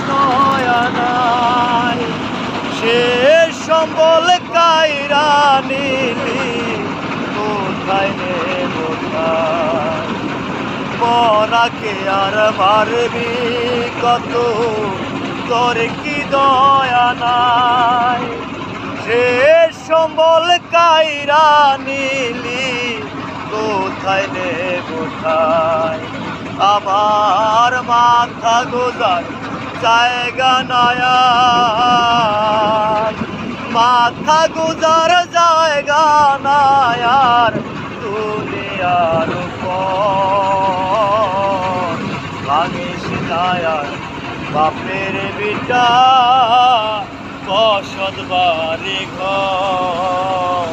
দয়া নাই সে সম্বল কাইরা নিলি কোথায় নে কোথায় মরাকে আর মারবি কত তোর কি দয়া নাই সে সম্বল কাইরা নিলি কোথায় নে কোথায় আমার মাথা গোজার জায়গা নয়া মাথা গোজার জায়গা নায়ার দুনিয়ার উপর ভাঙিস নায়ার বাপের বিটা বসত বাড়ি ঘর।